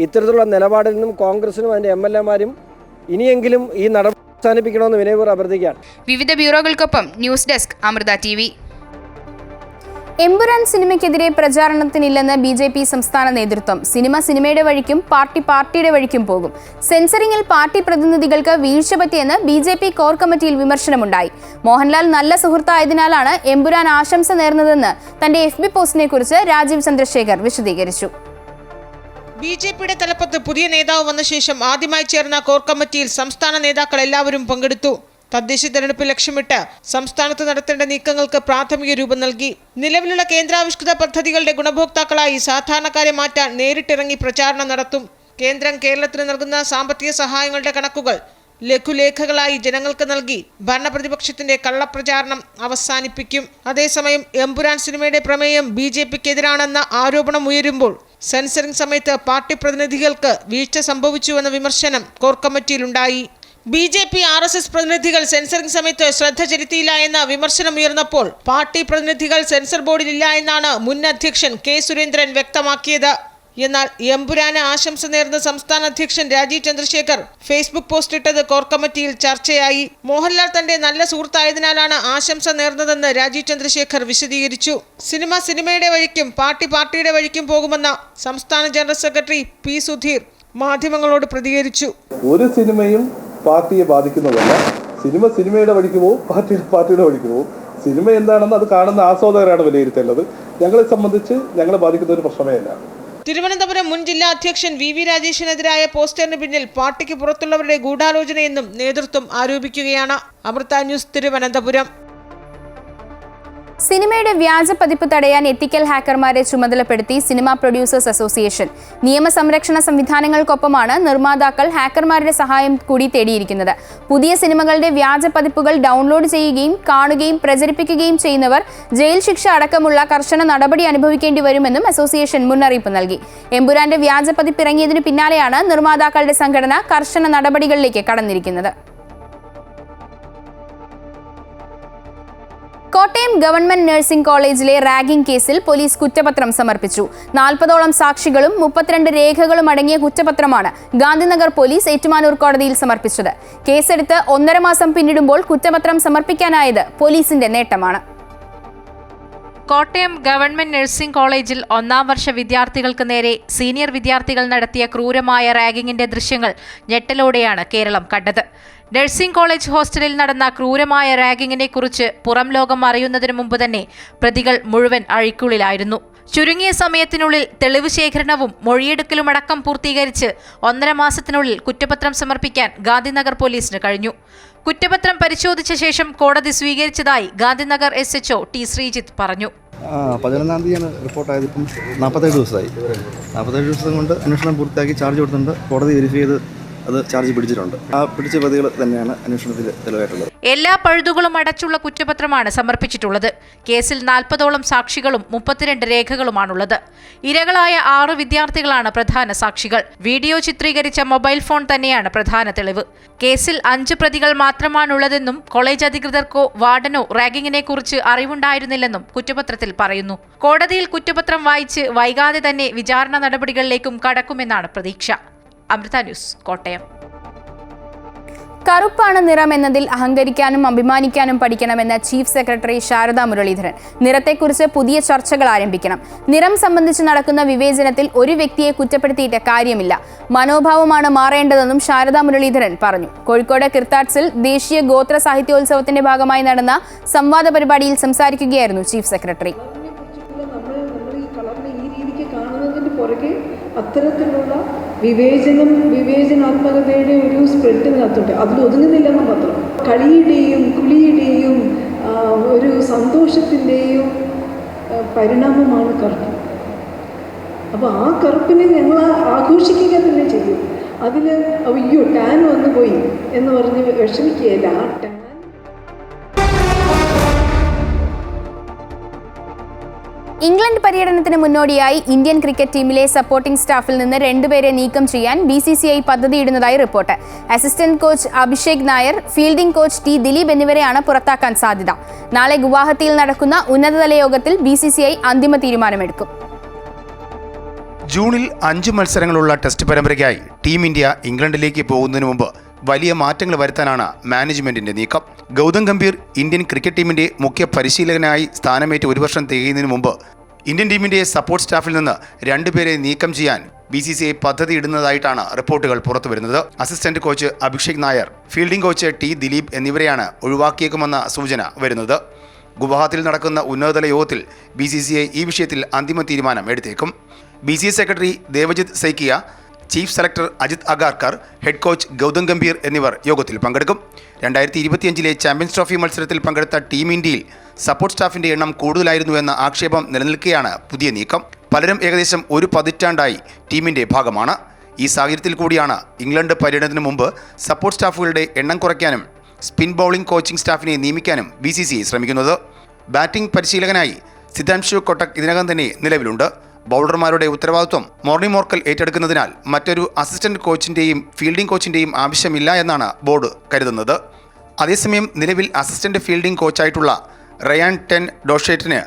Speaker 17: ഇത്തരത്തിലുള്ള നിലപാടിൽ നിന്നും കോൺഗ്രസിനും അതിന്റെ MLA-മാരും ഇനിയെങ്കിലും ഈ നടപടി അവസാനിപ്പിക്കണമെന്ന് വിനയപൂർവ്വം അഭ്യർത്ഥിക്കുകയാണ്.
Speaker 1: വിവിധ ബ്യൂറോകൾക്കൊപ്പം news desk Amrita TV.
Speaker 18: Empuraan സിനിമയ്ക്കെതിരെ പ്രചാരണത്തിനില്ലെന്ന് BJP സംസ്ഥാന നേതൃത്വം. സിനിമയുടെ വഴിക്കും പാർട്ടിയുടെ വഴിക്കും പോകും. സെൻസറിംഗിൽ പാർട്ടി പ്രതിനിധികൾക്ക് വീഴ്ച പറ്റിയെന്ന് BJP കോർ കമ്മിറ്റിയിൽ വിമർശനമുണ്ടായി. മോഹൻലാൽ നല്ല സുഹൃത്തായതിനാലാണ് എമ്പുരാൻ ആശംസ നേർന്നതെന്ന് തന്റെ FB പോസ്റ്റിനെ കുറിച്ച് രാജീവ് ചന്ദ്രശേഖർ വിശദീകരിച്ചു.
Speaker 7: BJPയുടെ തലപ്പത്ത് പുതിയ നേതാവ് വന്ന ശേഷം ആദ്യമായി ചേർന്ന കോർ കമ്മിറ്റിയിൽ സംസ്ഥാന നേതാക്കൾ എല്ലാവരും പങ്കെടുത്തു. തദ്ദേശ തെരഞ്ഞെടുപ്പ് ലക്ഷ്യമിട്ട് സംസ്ഥാനത്ത് നടത്തേണ്ട നീക്കങ്ങൾക്ക് പ്രാഥമിക രൂപം നൽകി. നിലവിലുള്ള കേന്ദ്രാവിഷ്കൃത പദ്ധതികളുടെ ഗുണഭോക്താക്കളായി സാധാരണക്കാരെ മാറ്റാൻ നേരിട്ടിറങ്ങി പ്രചാരണം നടത്തും. കേന്ദ്രം കേരളത്തിന് നൽകുന്ന സാമ്പത്തിക സഹായങ്ങളുടെ കണക്കുകൾ ലഘുലേഖകളായി ജനങ്ങൾക്ക് നൽകി ഭരണപ്രതിപക്ഷത്തിന്റെ കള്ളപ്രചാരണം അവസാനിപ്പിക്കും. അതേസമയം എമ്പുരാൻ സിനിമയുടെ പ്രമേയം BJPക്കെതിരാണെന്ന ആരോപണം ഉയരുമ്പോൾ സെൻസറിംഗ് സമയത്ത് പാർട്ടി പ്രതിനിധികൾക്ക് വീഴ്ച സംഭവിച്ചുവെന്ന വിമർശനം കോർ കമ്മിറ്റിയിലുണ്ടായി. BJP RSS പ്രതിനിധികൾ സെൻസറിംഗ് സമയത്ത് ശ്രദ്ധ ചെലുത്തിയില്ല എന്ന വിമർശനം ഉയർന്നപ്പോൾ പാർട്ടി പ്രതിനിധികൾ സെൻസർ ബോർഡിലില്ല എന്നാണ് മുൻ അധ്യക്ഷൻ K സുരേന്ദ്രൻ വ്യക്തമാക്കിയത്. എന്നാൽ എമ്പുരാന് ആശംസ നേർന്ന സംസ്ഥാന അധ്യക്ഷൻ രാജീവ് ചന്ദ്രശേഖർ ഫേസ്ബുക്ക് പോസ്റ്റ് ഇട്ടത് കോർ കമ്മിറ്റിയിൽ ചർച്ചയായി. മോഹൻലാൽ തന്റെ നല്ല സുഹൃത്തായതിനാലാണ് ആശംസ നേർന്നതെന്ന് രാജീവ് ചന്ദ്രശേഖർ വിശദീകരിച്ചു. സിനിമയുടെ വഴിക്കും പാർട്ടിയുടെ വഴിക്കും പോകുമെന്ന സംസ്ഥാന ജനറൽ സെക്രട്ടറി P സുധീർ മാധ്യമങ്ങളോട് പ്രതികരിച്ചു.
Speaker 19: ഒരു സിനിമയും പാർട്ടിയെ ബാധിക്കുന്നതല്ല. സിനിമയുടെ വഴിക്ക് പോകും, പാർട്ടിയുടെ വഴിക്ക് പോകും. സിനിമ എന്താണെന്ന് അത് കാണുന്ന ആസ്വാദകരാണ് വിലയിരുത്തേണ്ടത്. ഞങ്ങളെ സംബന്ധിച്ച് ഞങ്ങളെ ബാധിക്കുന്ന ഒരു പ്രശ്നമേ അല്ല.
Speaker 7: തിരുവനന്തപുരം മുൻ ജില്ലാ അധ്യക്ഷൻ VV രാജേഷിനെതിരായ പോസ്റ്ററിന് പിന്നിൽ പാർട്ടിക്ക് പുറത്തുള്ളവരുടെ ഗൂഢാലോചനയെന്നും നേതൃത്വം ആരോപിക്കുകയാണ്. അമൃത ന്യൂസ്, തിരുവനന്തപുരം.
Speaker 18: സിനിമയുടെ വ്യാജ പതിപ്പ് തടയാൻ എത്തിക്കൽ ഹാക്കർമാരെ ചുമതലപ്പെടുത്തി സിനിമാ പ്രൊഡ്യൂസേഴ്സ് അസോസിയേഷൻ. നിയമസംരക്ഷണ സംവിധാനങ്ങൾക്കൊപ്പമാണ് നിർമ്മാതാക്കൾ ഹാക്കർമാരുടെ സഹായം കൂടി തേടിയിരിക്കുന്നത്. പുതിയ സിനിമകളുടെ വ്യാജ പതിപ്പുകൾ ഡൗൺലോഡ് ചെയ്യുകയും കാണുകയും പ്രചരിപ്പിക്കുകയും ചെയ്യുന്നവർ ജയിൽ ശിക്ഷ അടക്കമുള്ള കർശന നടപടി അനുഭവിക്കേണ്ടി വരുമെന്നും അസോസിയേഷൻ മുന്നറിയിപ്പ് നൽകി. എമ്പുരാന്റെ വ്യാജ പതിപ്പ് ഇറങ്ങിയതിനു പിന്നാലെയാണ് നിർമ്മാതാക്കളുടെ സംഘടന കർശന നടപടികളിലേക്ക് കടന്നിരിക്കുന്നത്. കോട്ടയം ഗവൺമെന്റ് നഴ്സിംഗ് കോളേജിലെ റാഗിംഗ് കേസിൽ പോലീസ് കുറ്റപത്രം സമർപ്പിച്ചു. 40ഓളം സാക്ഷികളും 32 രേഖകളും അടങ്ങിയ കുറ്റപത്രമാണ് ഗാന്ധിനഗർ പോലീസ് ഏറ്റുമാനൂർ കോടതിയിൽ സമർപ്പിച്ചത്. കേസെടുത്ത് 1.5 മാസം പിന്നിടുമ്പോൾ കുറ്റപത്രം സമർപ്പിക്കാനായത് പോലീസിന്റെ നേട്ടമാണ്.
Speaker 20: കോട്ടയം ഗവൺമെന്റ് നഴ്സിംഗ് കോളേജിൽ 1ാം വർഷ വിദ്യാർത്ഥികൾക്ക് നേരെ സീനിയർ വിദ്യാർത്ഥികൾ നടത്തിയ ക്രൂരമായ റാഗിങ്ങിന്റെ ദൃശ്യങ്ങൾ ഞെട്ടലോടെയാണ് കേരളം കണ്ടത്. നഴ്സിംഗ് കോളേജ് ഹോസ്റ്റലിൽ നടന്ന ക്രൂരമായ റാഗിങ്ങിനെ കുറിച്ച് പുറം ലോകം അറിയുന്നതിനു മുമ്പ് തന്നെ പ്രതികൾ മുഴുവൻ അഴിക്കുള്ളിലായിരുന്നു. ചുരുങ്ങിയ സമയത്തിനുള്ളിൽ തെളിവ് ശേഖരണവും മൊഴിയെടുക്കലുമടക്കം പൂർത്തീകരിച്ച് 1.5 മാസത്തിനുള്ളിൽ കുറ്റപത്രം സമർപ്പിക്കാൻ ഗാന്ധിനഗർ പോലീസിന് കഴിഞ്ഞു. കുറ്റപത്രം പരിശോധിച്ച ശേഷം കോടതി സ്വീകരിച്ചതായി ഗാന്ധിനഗർ SHO T ശ്രീജിത്ത് പറഞ്ഞു.
Speaker 21: 11-ാം തീയതിയാണ് റിപ്പോർട്ടായത്. ഇപ്പം 47 ദിവസമായി. 47 ദിവസം കൊണ്ട് അന്വേഷണം പൂർത്തിയാക്കി ചാർജ് കൊടുത്തിട്ടുണ്ട്. കോടതി വെരിഫൈ ചെയ്ത് അത് ചാർജ് പിടിച്ചിട്ടുണ്ട്. ആ പിടിച്ച പ്രതികൾ തന്നെയാണ് അന്വേഷണത്തിൽ തെളിവായിട്ടുള്ളത്.
Speaker 20: എല്ലാ പഴുതുകളും അടച്ചുള്ള കുറ്റപത്രമാണ് സമർപ്പിച്ചിട്ടുള്ളത്. കേസിൽ 40ഓളം സാക്ഷികളും 32 രേഖകളുമാണുള്ളത്. ഇരകളായ 6 വിദ്യാർത്ഥികളാണ് പ്രധാന സാക്ഷികൾ. വീഡിയോ ചിത്രീകരിച്ച മൊബൈൽ ഫോൺ തന്നെയാണ് പ്രധാന തെളിവ്. കേസിൽ 5 പ്രതികൾ മാത്രമാണുള്ളതെന്നും കോളേജ് അധികൃതർക്കോ വാർഡനോ റാഗിങ്ങിനെ കുറിച്ച് അറിവുണ്ടായിരുന്നില്ലെന്നും കുറ്റപത്രത്തിൽ പറയുന്നു. കോടതിയിൽ കുറ്റപത്രം വായിച്ച് വൈകാതെ തന്നെ വിചാരണ നടപടികളിലേക്കും കടക്കുമെന്നാണ് പ്രതീക്ഷ. അമൃത ന്യൂസ്, കോട്ടയം.
Speaker 18: കറുപ്പാണ് നിറം എന്നതിൽ അഹങ്കരിക്കാനും അഭിമാനിക്കാനും പഠിക്കണമെന്ന് ചീഫ് സെക്രട്ടറി ശാരദാ മുരളീധരൻ. നിറത്തെക്കുറിച്ച് പുതിയ ചർച്ചകൾ ആരംഭിക്കണം. നിറം സംബന്ധിച്ച് നടക്കുന്ന വിവേചനത്തിൽ ഒരു വ്യക്തിയെ കുറ്റപ്പെടുത്തിയിട്ട് കാര്യമില്ല. മനോഭാവമാണ് മാറേണ്ടതെന്നും ശാരദാ മുരളീധരൻ പറഞ്ഞു. കോഴിക്കോട് കിർത്താഡ്സിൽ ദേശീയ ഗോത്ര സാഹിത്യോത്സവത്തിന്റെ ഭാഗമായി നടന്ന സംവാദ പരിപാടിയിൽ സംസാരിക്കുകയായിരുന്നു ചീഫ് സെക്രട്ടറി.
Speaker 3: അത്തരത്തിലുള്ള വിവേചനാത്മകതയുടെ ഒരു സ്പ്രെഡിനകത്തുണ്ട്. അതിൽ ഒതുങ്ങുന്നില്ലെന്ന് മാത്രം. കളിയുടെയും കുളിയുടെയും ഒരു സന്തോഷത്തിൻ്റെയും പരിണാമമാണ് കറുപ്പ്. അപ്പോൾ ആ കറുപ്പിനെ ഞങ്ങൾ ആഘോഷിക്കുക തന്നെ ചെയ്യും. അതിൽ അയ്യോ ടാൻ വന്നു പോയി എന്ന് പറഞ്ഞ് വിഷമിക്കുകയല്ല. ആ ടാൻ
Speaker 18: ഇംഗ്ലണ്ട് പര്യടനത്തിന് മുന്നോടിയായി ഇന്ത്യൻ ക്രിക്കറ്റ് ടീമിലെ സപ്പോർട്ടിംഗ് സ്റ്റാഫിൽ നിന്ന് 2 പേരെ നീക്കം ചെയ്യാൻ BCCI പദ്ധതിയിടുന്നതായി report. Assistant coach Abhishek Nair, fielding coach T Dileep എന്നിവരെയാണ് പുറത്താക്കാൻ സാധ്യത. നാളെ ഗുവാഹത്തിയിൽ നടക്കുന്ന ഉന്നതതല യോഗത്തിൽ BCCI അന്തിമ തീരുമാനമെടുക്കും.
Speaker 22: ജൂണിൽ 5 മത്സരങ്ങളുള്ള ടെസ്റ്റ് പരമ്പരയ്ക്കായി ടീം ഇന്ത്യ ഇംഗ്ലണ്ടിലേക്ക് പോകുന്നതിന് മുമ്പ് വലിയ മാറ്റങ്ങൾ വരുത്താനാണ് മാനേജ്മെന്റിന്റെ നീക്കം. ഗൗതം ഗംഭീർ ഇന്ത്യൻ ക്രിക്കറ്റ് ടീമിന്റെ മുഖ്യ പരിശീലകനായി സ്ഥാനമേറ്റ് 1 വർഷം തികയുന്നതിന് മുമ്പ് ഇന്ത്യൻ ടീമിന്റെ സപ്പോർട്ട് സ്റ്റാഫിൽ നിന്ന് 2 പേരെ നീക്കം ചെയ്യാൻ BCCI പദ്ധതി ഇടുന്നതായിട്ടാണ് റിപ്പോർട്ടുകൾ പുറത്തുവരുന്നത്. Assistant coach Abhishek Nair, fielding coach T Dileep എന്നിവരെയാണ് ഒഴിവാക്കിയേക്കുമെന്ന സൂചന വരുന്നത്. ഗുവാഹത്തിയിൽ നടക്കുന്ന ഉന്നതതല യോഗത്തിൽ BCCI ഈ വിഷയത്തിൽ അന്തിമ തീരുമാനം എടുത്തേക്കും. BCCI secretary Devajit Saikia, chief selector Ajit Agarkar, head coach Gautam Gambhir എന്നിവർ യോഗത്തിൽ പങ്കെടുക്കും. 2025 ചാമ്പ്യൻസ് ട്രോഫി മത്സരത്തിൽ പങ്കെടുത്ത ടീം ഇന്ത്യയിൽ സപ്പോർട്ട് സ്റ്റാഫിന്റെ എണ്ണം കൂടുതലായിരുന്നു എന്ന ആക്ഷേപം നിലനിൽക്കെയാണ് പുതിയ നീക്കം. പലരും ഏകദേശം 1 പതിറ്റാണ്ടായി ടീമിന്റെ ഭാഗമാണ്. ഈ സാഹചര്യത്തിൽ കൂടിയാണ് ഇംഗ്ലണ്ട് പര്യടനത്തിന് മുമ്പ് സപ്പോർട്ട് സ്റ്റാഫുകളുടെ എണ്ണം കുറയ്ക്കാനും സ്പിൻ ബൗളിംഗ് കോച്ചിംഗ് സ്റ്റാഫിനെ നിയമിക്കാനും BCCI ശ്രമിക്കുന്നത്. ബാറ്റിംഗ് പരിശീലകനായി സിദ്ധാംശു കൊട്ടക് ഇതിനകം തന്നെ നിലവിലുണ്ട്. ബൗളർമാരുടെ ഉത്തരവാദിത്വം മോർണി മോർക്കൽ ഏറ്റെടുക്കുന്നതിനാൽ മറ്റൊരു അസിസ്റ്റന്റ് കോച്ചിന്റെയും ഫീൽഡിംഗ് കോച്ചിന്റെയും ആവശ്യമില്ല എന്നാണ് ബോർഡ് കരുതുന്നത്. അതേസമയം നിലവിൽ അസിസ്റ്റന്റ് ഫീൽഡിംഗ് കോച്ചായിട്ടുള്ള റയാൻ ടെൻ ഡോഷേറ്റിന്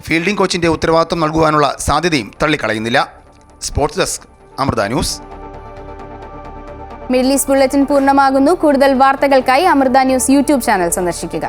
Speaker 22: ഫീൽഡിംഗ് കോച്ചിന്റെ ഉത്തരവാദിത്വം നൽകുവാനുള്ള സാധ്യതയും തള്ളിക്കളയുന്നില്ല. Sports desk, Amrita news.
Speaker 18: Middle East bulletin പൂർണ്ണമാകുന്നു. കൂടുതൽ വാർത്തകൾക്കായി അമൃത ന്യൂസ് യൂട്യൂബ് ചാനൽ സന്ദർശിക്കുക.